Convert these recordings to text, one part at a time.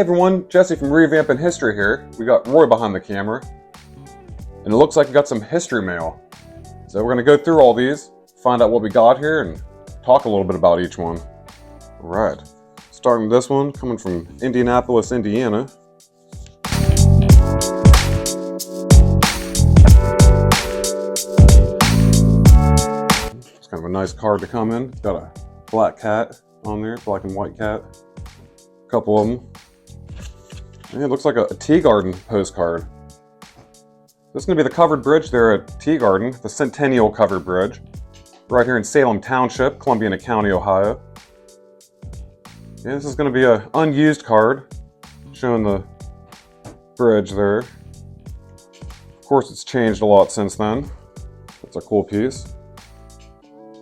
everyone, Jesse from Revamping History here. We got Roy behind the camera, and it looks like we got some history mail. So we're going to go through all these, find out what we got here, and talk a little bit about each one. Alright, starting with this one, coming from Indianapolis, Indiana. It's kind of a nice card to come in. It's got a black cat on there, black and white cat. A couple of them. And it looks like a Teegarden postcard. This is going to be the covered bridge there at Teegarden, the Centennial Covered Bridge, right here in Salem Township, Columbia County, Ohio. And this is going to be an unused card, showing the bridge there. Of course, it's changed a lot since then. That's a cool piece.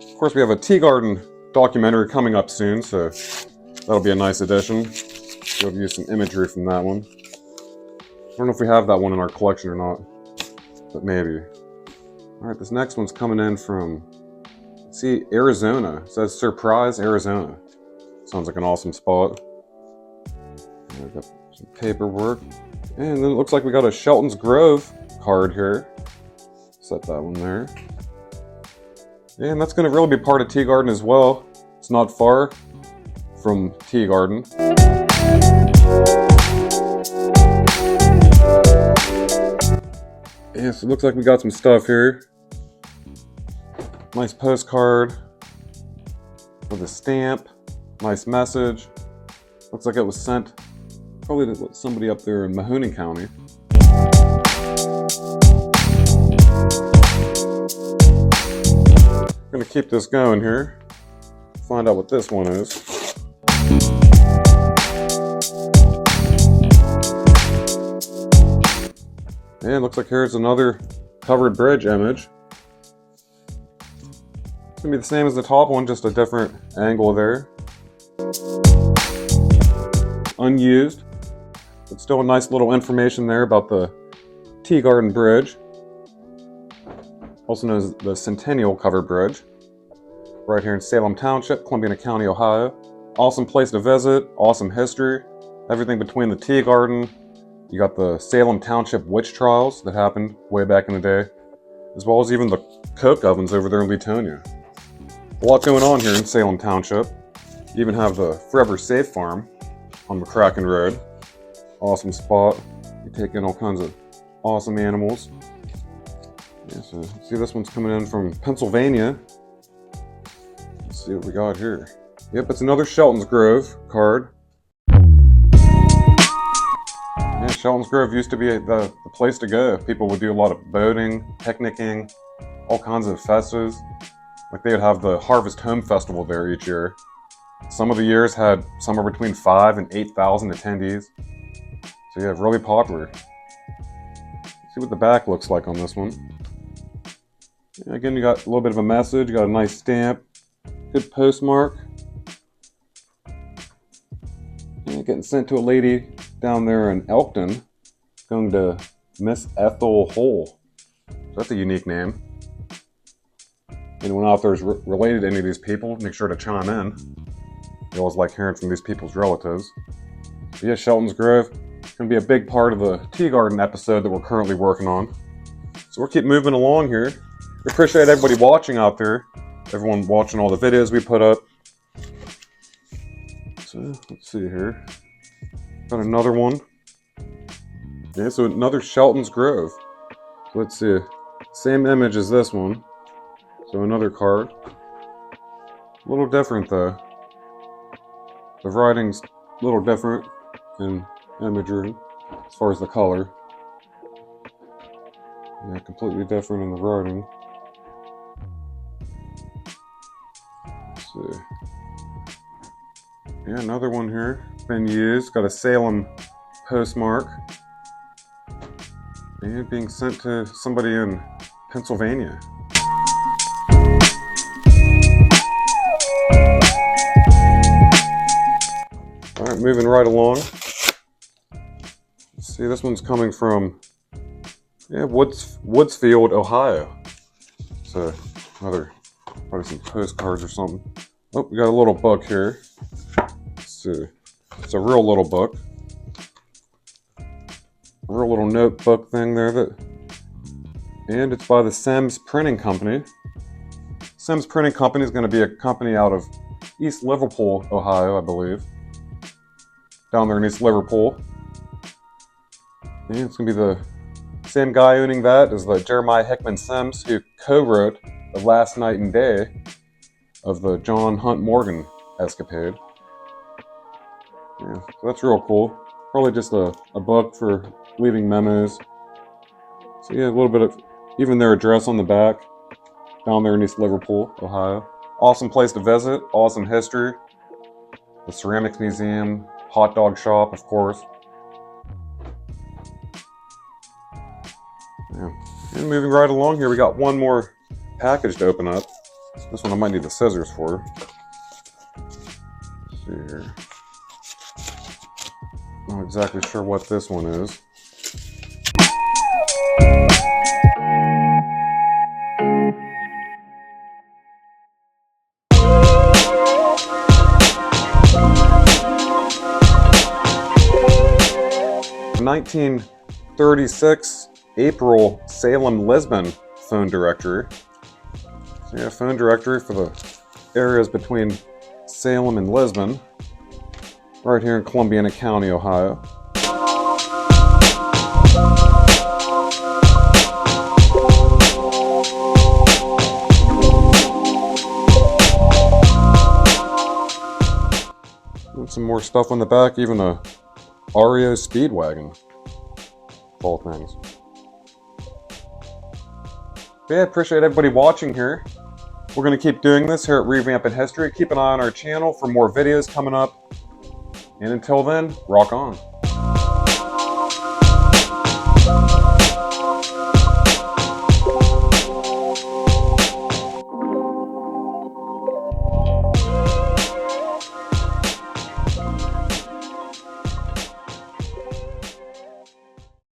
Of course, we have a Teegarden documentary coming up soon, so that'll be a nice addition. We'll use some imagery from that one. I don't know if we have that one in our collection or not, but maybe. Alright, this next one's coming in from, let's see, Arizona. It says Surprise, Arizona. Sounds like an awesome spot. We've got some paperwork. And then it looks like we got a Shelton's Grove card here. Set that one there. And that's going to really be part of Teegarden as well. It's not far from Teegarden. Yeah, so it looks like we got some stuff here. Nice postcard with a stamp. Nice message. Looks like it was sent probably to somebody up there in Mahoning County. I'm going to keep this going here. Find out what this one is. And looks like here's another covered bridge image. It's going to be the same as the top one, just a different angle there. Unused, but still a nice little information there about the Teegarden Bridge, also known as the Centennial Covered Bridge, right here in Salem Township, Columbia County, Ohio. Awesome place to visit, awesome history, everything between the Teegarden. You got the Salem Township witch trials that happened way back in the day, as well as even the coke ovens over there in Latonia. A lot going on here in Salem Township. You even have the Forever Safe Farm on McCracken Road. Awesome spot. You take in all kinds of awesome animals. Yeah, so see, this one's coming in from Pennsylvania. Let's see what we got here. Yep, it's another Shelton's Grove card. Yeah, Shelton's Grove used to be the place to go. People would do a lot of boating, picnicking, all kinds of festivals. Like they would have the Harvest Home Festival there each year. Some of the years had somewhere between 5,000 and 8,000 attendees. So yeah, really popular. Let's see what the back looks like on this one. Yeah, again, you got a little bit of a message. You got a nice stamp. Good postmark. Yeah, getting sent to a lady down there in Elkton. Going to Miss Ethel Hole. So that's a unique name. Anyone out there is related to any of these people, make sure to chime in. We always like hearing from these people's relatives. But yeah, Shelton's Grove is going to be a big part of the Teegarden episode that we're currently working on. So we'll keep moving along here. We appreciate everybody watching out there. Everyone watching all the videos we put up. So let's see here. Got another one. Yeah, so another Shelton's Grove. So let's see. Same image as this one. So another card. A little different though. The writing's a little different in imagery as far as the color. Yeah, completely different in the writing. Let's see. Yeah, another one here. Been used. Got a Salem postmark. And being sent to somebody in Pennsylvania. Alright, moving right along. Let's see, this one's coming from Woodsfield, Ohio. So another, probably some postcards or something. Oh, we got a little book here. Let's see. It's a real little book. real little notebook thing there and it's by the Sims Printing Company. Sims Printing Company is going to be a company out of East Liverpool, Ohio, I believe. Down there in East Liverpool. And it's going to be the same guy owning that as the Jeremiah Hickman Sims, who co-wrote The Last Night and Day of the John Hunt Morgan escapade. Yeah, so that's real cool. Probably just a book for leaving memos. So yeah, a little bit of even their address on the back. Down there in East Liverpool, Ohio. Awesome place to visit, awesome history. The Ceramics Museum, hot dog shop, of course. Yeah. And moving right along here, we got one more package to open up. This one I might need the scissors for. Let's see here. Not exactly sure what this one is. A 1936 April Salem-Lisbon phone directory. So yeah, phone directory for the areas between Salem and Lisbon, right here in Columbiana County, Ohio. And some more stuff on the back, even a REO Speedwagon, of all things. But yeah, appreciate everybody watching here. We're going to keep doing this here at Revamping History. Keep an eye on our channel for more videos coming up. And until then, rock on.